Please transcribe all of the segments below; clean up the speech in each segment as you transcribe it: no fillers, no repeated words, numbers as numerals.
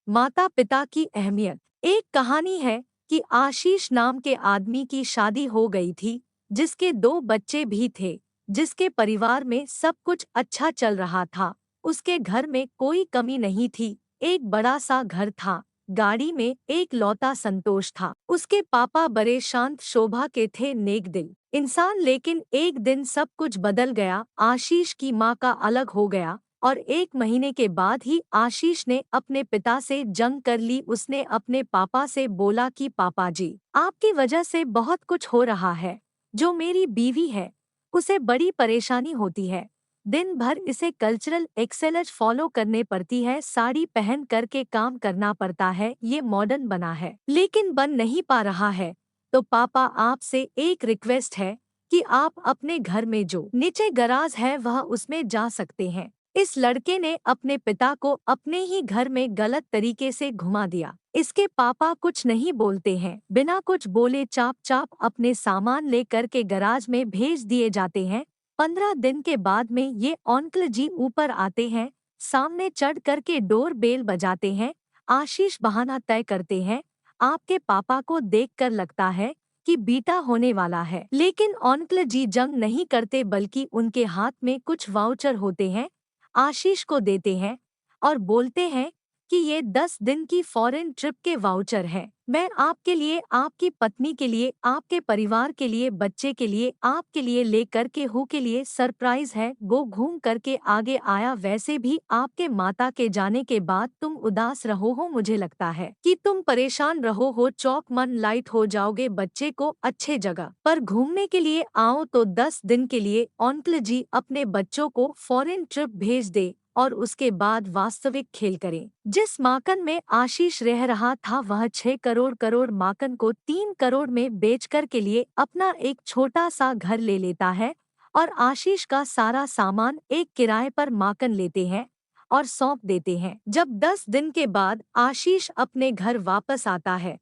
माता पिता की अहमियत। एक कहानी है कि आशीष नाम के आदमी की शादी हो गई थी, जिसके 2 बच्चे भी थे, जिसके परिवार में सब कुछ अच्छा चल रहा था। उसके घर में कोई कमी नहीं थी। एक बड़ा सा घर था, गाड़ी में एक लौता संतोष था। उसके पापा बड़े शांत शोभा के थे, नेक दिल इंसान। लेकिन एक दिन सब कुछ बदल गया। आशीष की माँ का अलग हो गया और 1 महीने के बाद ही आशीष ने अपने पिता से जंग कर ली। उसने अपने पापा से बोला कि पापा जी, आपकी वजह से बहुत कुछ हो रहा है। जो मेरी बीवी है, उसे बड़ी परेशानी होती है। दिन भर इसे कल्चरल एक्सेलेंस फॉलो करने पड़ती है, साड़ी पहन करके काम करना पड़ता है। ये मॉडर्न बना है लेकिन बन नहीं पा रहा है। तो पापा, आपसे एक रिक्वेस्ट है कि आप अपने घर में जो नीचे गराज है वह उसमें जा सकते हैं। इस लड़के ने अपने पिता को अपने ही घर में गलत तरीके से घुमा दिया। इसके पापा कुछ नहीं बोलते हैं, बिना कुछ बोले चाप चाप अपने सामान ले करके गराज में भेज दिए जाते हैं। 15 दिन के बाद में ये अंकल जी ऊपर आते हैं, सामने चढ़ करके डोर बेल बजाते हैं। आशीष बहाना तय करते हैं। आपके पापा को देखकर लगता है कि बीटा होने वाला है, लेकिन अंकल जी जंग नहीं करते, बल्कि उनके हाथ में कुछ वाउचर होते हैं, आशीष को देते हैं और बोलते हैं कि ये 10 दिन की फॉरेन ट्रिप के वाउचर हैं। मैं आपके लिए, आपकी पत्नी के लिए, आपके परिवार के लिए, बच्चे के लिए, आपके लिए ले करके हूँ के लिए सरप्राइज है। वो घूम करके आगे आया। वैसे भी आपके माता के जाने के बाद तुम उदास रहो हो, मुझे लगता है कि तुम परेशान रहो हो, चौक मन लाइट हो जाओगे। बच्चे को अच्छे जगह पर घूमने के लिए आओ। तो 10 दिन के लिए अंकल जी अपने बच्चों को फॉरेन ट्रिप भेज दे और उसके बाद वास्तविक खेल करें। जिस माकन में आशीष रह रहा था वह 6 करोड़ माकन को 3 करोड़ में बेचकर के लिए अपना एक छोटा सा घर ले लेता है और आशीष का सारा सामान एक किराए पर माकन लेते हैं और सौंप देते हैं। जब 10 दिन के बाद आशीष अपने घर वापस आता है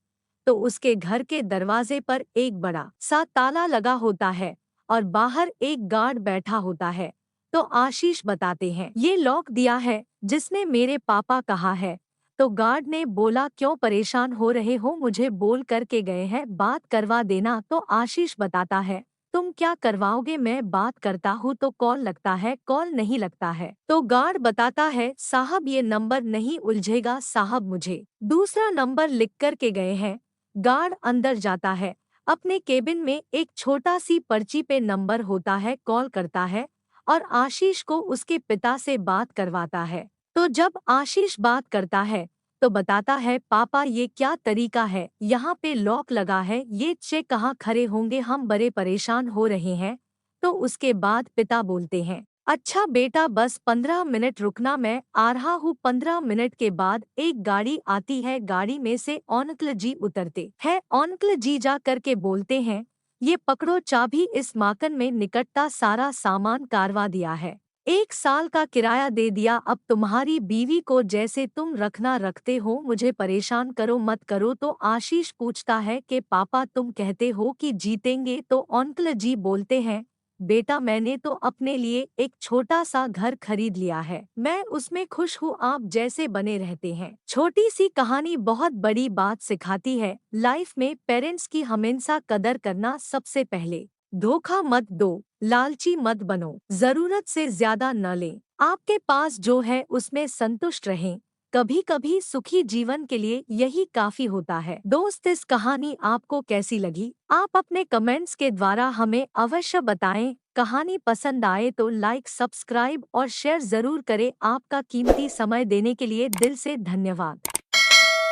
तो उसके घर के दरवाजे पर एक बड़ा सा ताला लगा होता है और बाहर एक गार्ड बैठा होता है। तो आशीष बताते हैं, ये लॉक दिया है जिसने मेरे पापा कहा है। तो गार्ड ने बोला, क्यों परेशान हो रहे हो, मुझे बोल करके गए हैं बात करवा देना। तो आशीष बताता है, तुम क्या करवाओगे, मैं बात करता हूँ तो कॉल लगता है, कॉल नहीं लगता है। तो गार्ड बताता है, साहब ये नंबर नहीं उलझेगा साहब, मुझे दूसरा नंबर लिख कर के गए हैं। गार्ड अंदर जाता है, अपने केबिन में एक छोटा सी पर्ची पे नंबर होता है, कॉल करता है और आशीष को उसके पिता से बात करवाता है। तो जब आशीष बात करता है तो बताता है, पापा ये क्या तरीका है, यहाँ पे लॉक लगा है, ये चेक कहाँ खड़े होंगे, हम बड़े परेशान हो रहे हैं। तो उसके बाद पिता बोलते हैं, अच्छा बेटा बस 15 मिनट रुकना, मैं आ रहा हूँ। 15 मिनट के बाद एक गाड़ी आती है, गाड़ी में से अंकल जी उतरते हैं। अंकल जी जा करके बोलते हैं, ये पकड़ो चाबी, इस माकन में निकटता सारा सामान कारवा दिया है, 1 साल का किराया दे दिया। अब तुम्हारी बीवी को जैसे तुम रखना रखते हो, मुझे परेशान करो मत करो। तो आशीष पूछता है कि पापा तुम कहते हो कि जीतेंगे। तो अंकल जी बोलते हैं, बेटा मैंने तो अपने लिए एक छोटा सा घर खरीद लिया है, मैं उसमें खुश हूँ, आप जैसे बने रहते हैं। छोटी सी कहानी बहुत बड़ी बात सिखाती है। लाइफ में पेरेंट्स की हमेशा कदर करना सबसे पहले। धोखा मत दो, लालची मत बनो, जरूरत से ज्यादा न लें, आपके पास जो है उसमें संतुष्ट रहें। कभी कभी सुखी जीवन के लिए यही काफी होता है। दोस्त, इस कहानी आपको कैसी लगी, आप अपने कमेंट्स के द्वारा हमें अवश्य बताएं। कहानी पसंद आए तो लाइक, सब्सक्राइब और शेयर जरूर करें। आपका कीमती समय देने के लिए दिल से धन्यवाद।